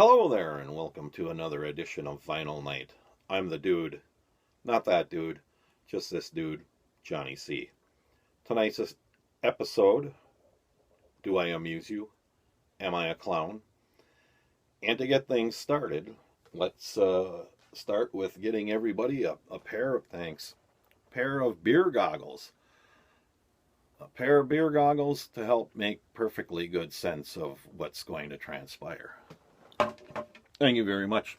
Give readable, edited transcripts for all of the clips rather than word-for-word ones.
Hello there, and welcome to another edition of Vinyl Night. I'm the dude, not that dude, just this dude, Johnny C. Tonight's episode, Do I Amuse You? Am I a Clown? And to get things started, let's start with getting everybody a pair of beer goggles. A pair of beer goggles to help make perfectly good sense of what's going to transpire. Thank you very much.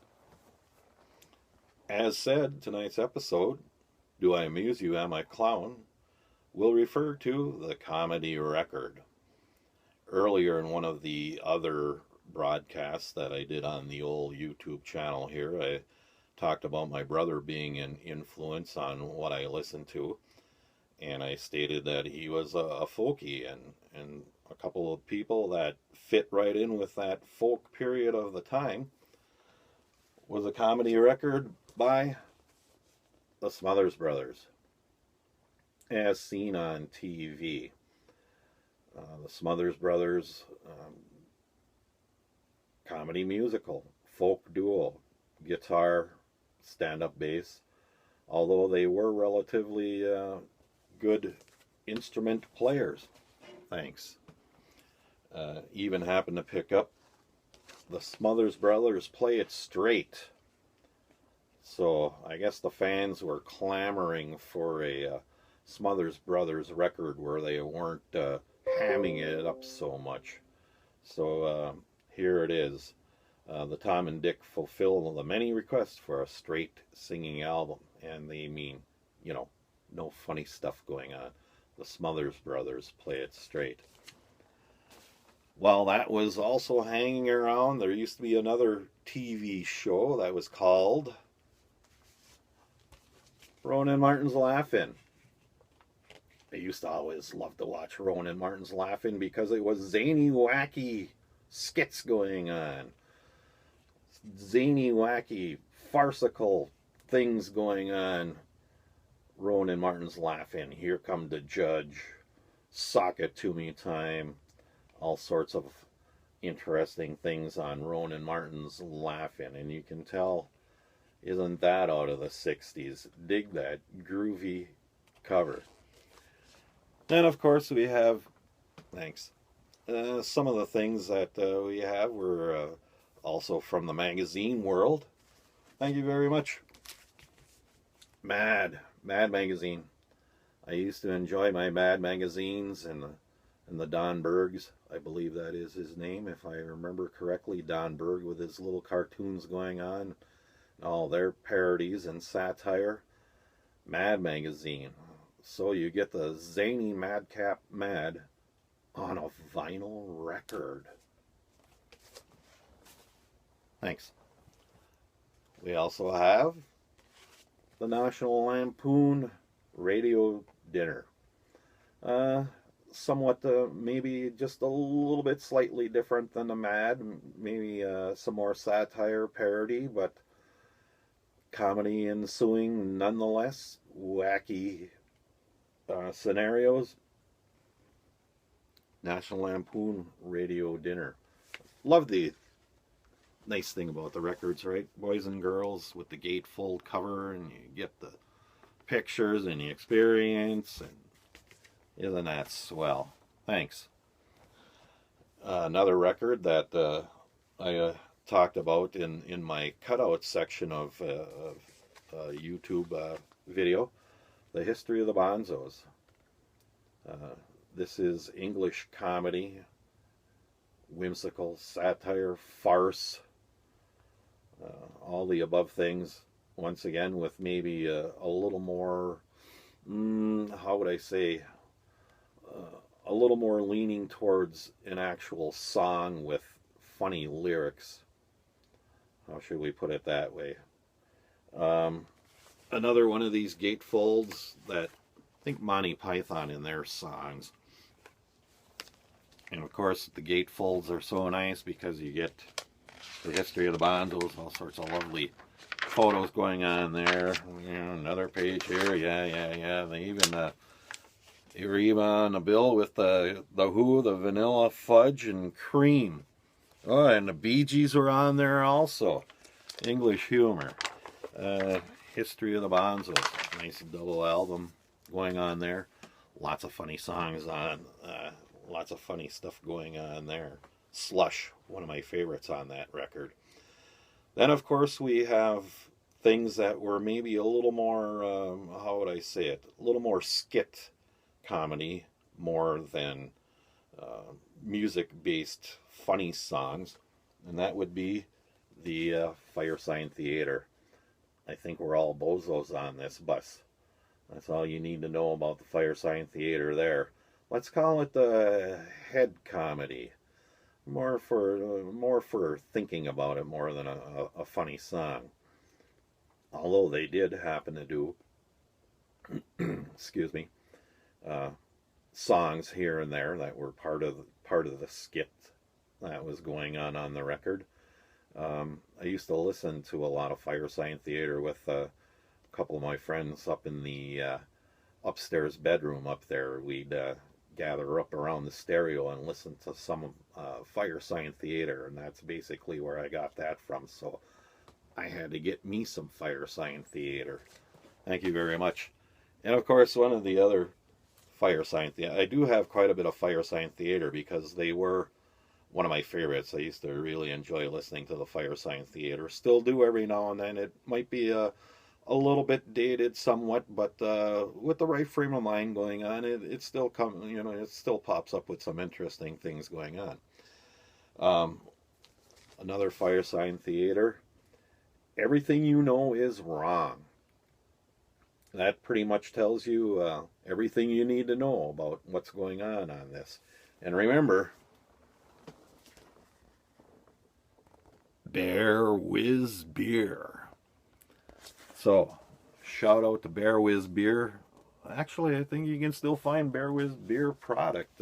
As said, tonight's episode, Do I Amuse You? Am I a Clown? Will refer to the comedy record. Earlier in one of the other broadcasts that I did on the old YouTube channel here, I talked about my brother being an influence on what I listened to, and I stated that he was a folkie, and a couple of people that fit right in with that folk period of the time was a comedy record by the Smothers Brothers, as seen on TV. The Smothers Brothers, comedy musical, folk duo, guitar, stand-up bass, although they were relatively good instrument players. Thanks. Even happened to pick up the Smothers Brothers Play It Straight. So I guess the fans were clamoring for a Smothers Brothers record where they weren't hamming it up so much. So here it is. The Tom and Dick fulfill the many requests for a straight singing album. And they mean, no funny stuff going on. The Smothers Brothers Play It Straight. Well, that was also hanging around. There used to be another TV show that was called Rowan and Martin's Laugh-In. I used to always love to watch Rowan and Martin's Laugh-In because it was zany, wacky skits going on. Zany, wacky, farcical things going on. Rowan and Martin's Laugh-In. Here come the judge. Sock it to me time. All sorts of interesting things on Rowan and Martin's Laugh-In. And you can tell, isn't that out of the 60s? Dig that groovy cover. And of course we have, thanks, some of the things that we have were also from the magazine world. Thank you very much. Mad magazine. I used to enjoy my Mad magazines and the Don Bergs, I believe that is his name, if I remember correctly. Don Berg with his little cartoons going on, all their parodies and satire. Mad magazine. So you get the zany madcap mad on a vinyl record. Thanks. We also have the National Lampoon Radio Dinner. Somewhat maybe just a little bit slightly different than the Mad, maybe some more satire, parody, but comedy ensuing nonetheless. Wacky scenarios. National Lampoon Radio Dinner. Love the nice thing about the records, right? Boys and girls with the gatefold cover, and you get the pictures and the experience, and isn't that swell? Thanks. Another record that I talked about in my cutout section of YouTube video, The History of the Bonzos. This is English comedy, whimsical, satire, farce, all the above things, once again with maybe a little more, how would I say, a little more leaning towards an actual song with funny lyrics. How should we put it that way? Another one of these gatefolds that I think Monty Python in their songs. And of course the gatefolds are so nice because you get the history of the Bonzos, all sorts of lovely photos going on there. Another page here, yeah. They were even on a bill with the Who, the Vanilla Fudge and Cream. Oh, and the Bee Gees were on there also. English humor. History of the Bonzos. Nice double album going on there. Lots of funny songs on. Lots of funny stuff going on there. Slush, one of my favorites on that record. Then, of course, we have things that were maybe a little more, how would I say it, a little more skit comedy more than music-based funny songs, and that would be the Fire Sign Theater. I think we're all bozos on this bus. That's all you need to know about the Fire Sign Theater there. Let's call it the head comedy. More for thinking about it more than a funny song. Although they did happen to do, excuse me, songs here and there that were part of the skit that was going on the record. I used to listen to a lot of Fire Sign Theater with a couple of my friends up in the upstairs bedroom up there. We'd gather up around the stereo and listen to some Fire Sign Theater, and that's basically where I got that from. So I had to get me some Fire Sign Theater. Thank you very much. And of course, one of the other Fire Sign Theater, I do have quite a bit of Fire Sign Theater because they were one of my favorites. I used to really enjoy listening to the Fire Sign Theater. Still do every now and then. It might be a little bit dated somewhat, but with the right frame of mind going on, it still it still pops up with some interesting things going on. Another Fire Sign Theater. Everything you know is wrong. That pretty much tells you everything you need to know about what's going on this. And remember, Bear Whiz Beer. So, shout out to Bear Whiz Beer. Actually, I think you can still find Bear Whiz Beer product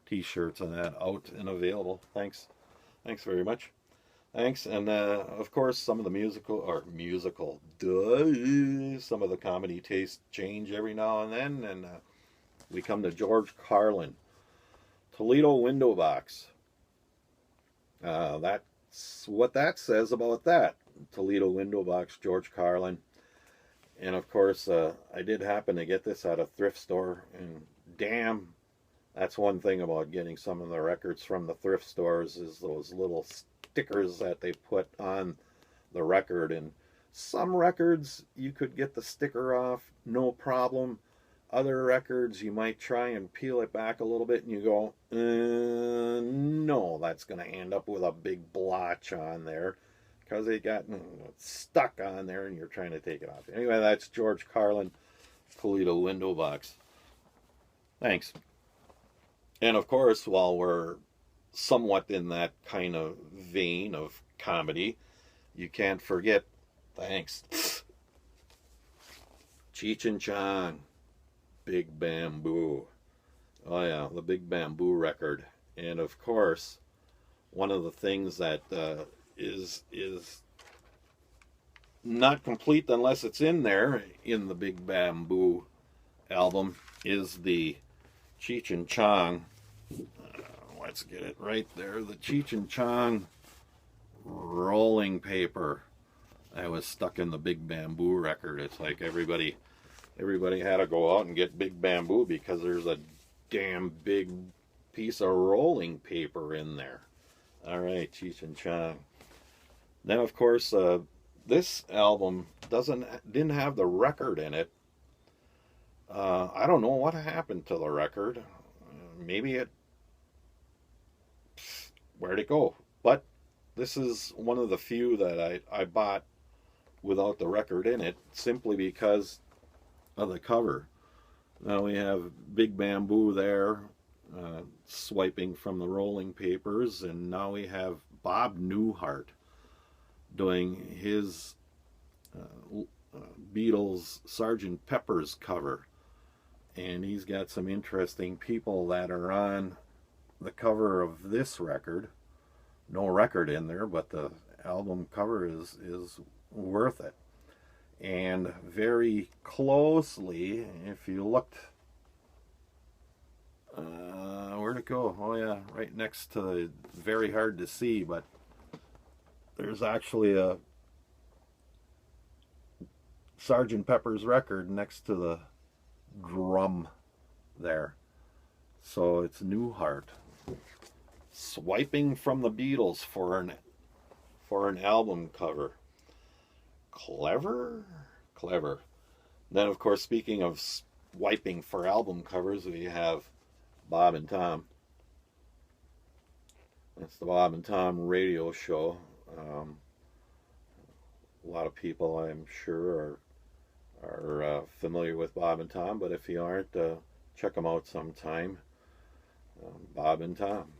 t-shirts and that out and available. Thanks very much. Thanks. And of course, some of the musical, some of the comedy tastes change every now and then. And we come to George Carlin, Toledo Window Box. That's what that says about that. Toledo Window Box, George Carlin. And of course, I did happen to get this at a thrift store, and damn, that's one thing about getting some of the records from the thrift stores is those little stickers that they put on the record. And some records you could get the sticker off, no problem. Other records you might try and peel it back a little bit and you go, no, that's going to end up with a big blotch on there because it got stuck on there and you're trying to take it off. Anyway, that's George Carlin, Toledo Window Box. Thanks. And of course, while we're somewhat in that kind of vein of comedy, you can't forget, thanks, Cheech and Chong, Big Bamboo. Oh yeah, the Big Bamboo record. And of course, one of the things that is not complete unless it's in there in the Big Bamboo album is the Cheech and Chong. Let's get it right there. The Cheech and Chong rolling paper that was stuck in the Big Bamboo record. It's like everybody had to go out and get Big Bamboo because there's a damn big piece of rolling paper in there. All right, Cheech and Chong. Then of course this album didn't have the record in it. I don't know what happened to the record. Maybe where'd it go? But this is one of the few that I bought without the record in it, simply because of the cover. Now we have Big Bamboo there, swiping from the rolling papers, and now we have Bob Newhart doing his Beatles Sgt. Pepper's cover. And he's got some interesting people that are on the cover of this record. No record in there, but the album cover is worth it. And very closely, if you looked Where'd it go? Oh yeah, right next to the, very hard to see, but there's actually a Sergeant Pepper's record next to the drum there. So it's Newhart. Swiping from the Beatles for an album cover. Clever? Clever. Then, of course, speaking of swiping for album covers, we have Bob and Tom. That's the Bob and Tom radio show. A lot of people, I'm sure, are familiar with Bob and Tom, but if you aren't, check them out sometime. Bob and Tom.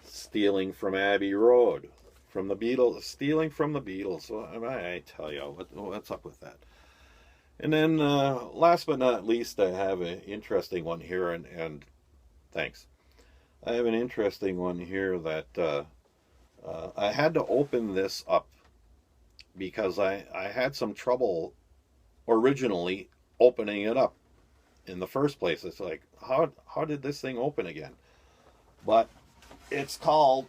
Stealing from Abbey Road. From the Beatles. Stealing from the Beatles. Well, I tell you, what's up with that? And then, last but not least, I have an interesting one here, and thanks. I have an interesting one here that I had to open this up because I had some trouble originally opening it up in the first place. It's like, how did this thing open again? But it's called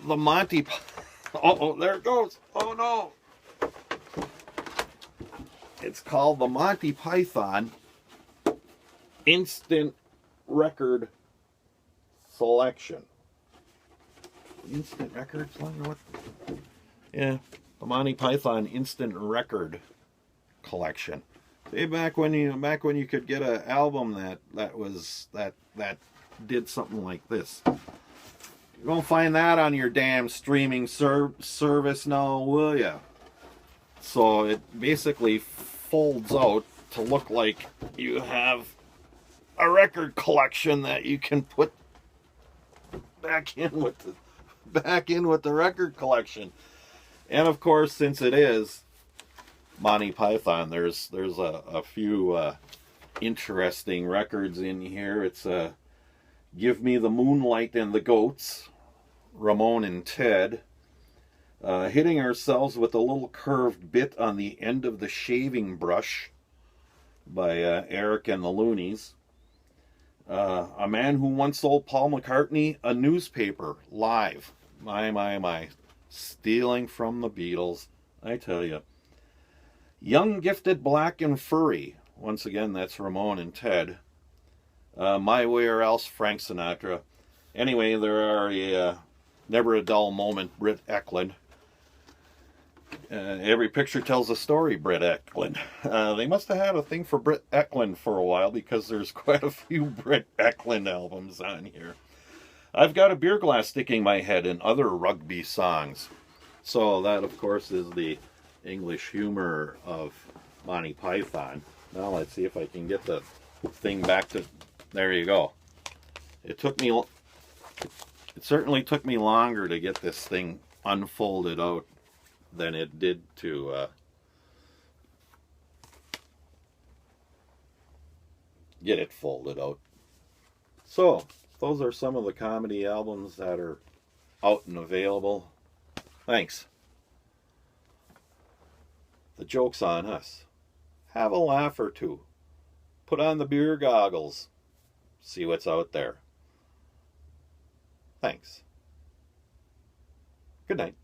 the Monty. Oh, there it goes. Oh no. It's called the Monty Python Instant Record Selection. Instant Record Selection? What? Yeah, the Monty Python Instant Record Collection. See, back when you could get an album that did something like this. You won't find that on your damn streaming service now, will ya? So it basically folds out to look like you have a record collection that you can put back in with the record collection. And of course, since it is Monty Python, there's a few interesting records in here. It's Give Me the Moonlight and the Goats, Ramon and Ted, Hitting Ourselves with a Little Curved Bit on the End of the Shaving Brush by Eric and the Loonies, A Man Who Once Sold Paul McCartney a Newspaper, live. My. Stealing from the Beatles, I tell you. Young, Gifted, Black, and Furry. Once again, that's Ramon and Ted. My Way or Else, Frank Sinatra. Anyway, there are Never a Dull Moment, Britt Eklund. Every Picture Tells a Story, Britt Eklund. They must have had a thing for Britt Eklund for a while because there's quite a few Britt Eklund albums on here. I've Got a Beer Glass Sticking My Head and Other Rugby Songs. So that, of course, is the English humor of Monty Python. Now let's see if I can get the thing back to... There you go. It certainly took me longer to get this thing unfolded out than it did to get it folded out. So, those are some of the comedy albums that are out and available. Thanks. The joke's on us. Have a laugh or two. Put on the beer goggles. See what's out there. Thanks. Good night.